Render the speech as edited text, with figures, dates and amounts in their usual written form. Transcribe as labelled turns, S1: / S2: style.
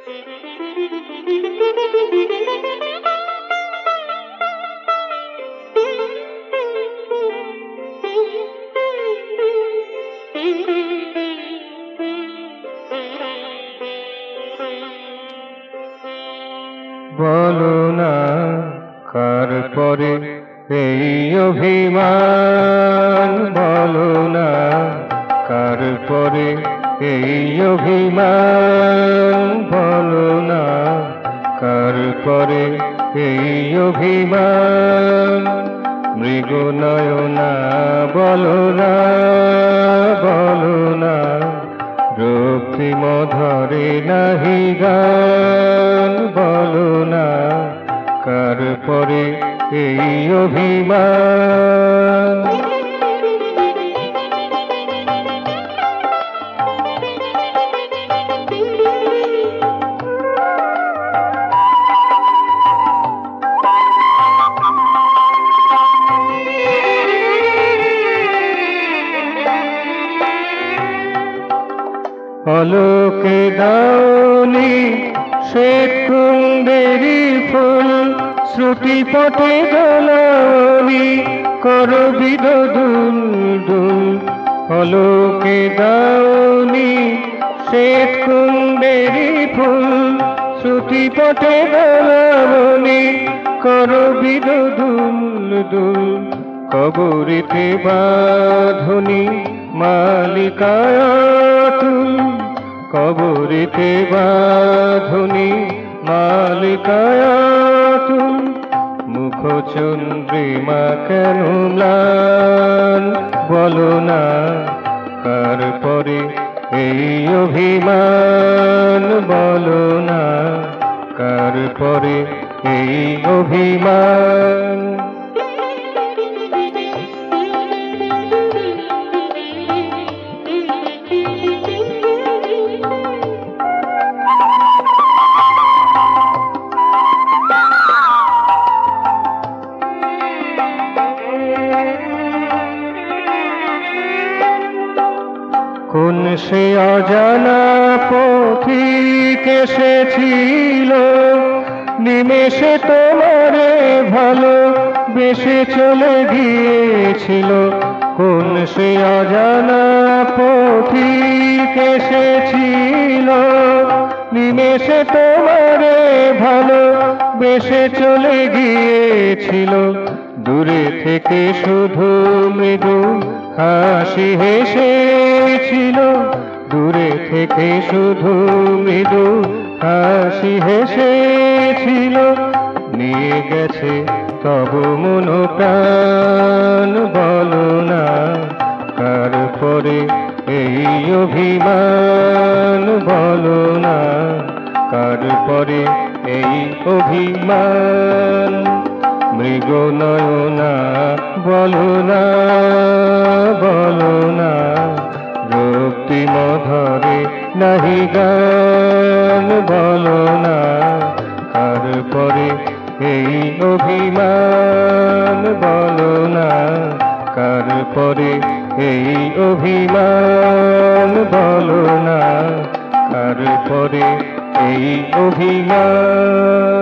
S1: বলো না কার পরে এই অভিমান, বলো না কার পরে এই অভিমান, বলো না কার পরে এই অভিমান। মৃগনয়না বলো না, বলো না রক্তিম ধরে নাহি গান, বলো না কার পরে এই অভিমান। অলোকে দাওনি শ্বেত কুন্দেরি ফুল, শ্রুতিপটে দোলানি করবিদ দুল দুল। অলোকে দাওনি শ্বেত কুন্দেরি ফুল, শ্রুতিপটে দোলানি করবিদ দুল দুল। কবরিতে বাঁধনি মালিকায় তুল, কবরিতে বাঁধনি মালিকায় তুল। মুখচন্দ্রিমা কেন ম্লান, বলো না কার পরে এই অভিমান, বলো না কার পরে এই অভিমান। কোন সে অজানা পথিক এসেছিল, নিমেষে তোমারে ভালো বেশে চলে গিয়েছিল। কোন সে অজানা পথিক এসেছিল, নিমেষে তোমারে ভালো বেশে চলে গিয়েছিল। দূরে থেকে শুধু মৃদু হাসি হেসেছিল, দূরে থেকে শুধু মৃদু হাসি হেসেছিল। নিয়ে গেছে তব মন প্রাণ, বলো না কার পরে এই অভিমান, বলো না কার পরে এই অভিমান। মৃগনয়না বলো না, বলো না রক্তিম ধরে নাহি গান, বলো না কার পরে এই অভিমান, বলো না কার পরে এই অভিমান, বলো না কার পরে এই অভিমান।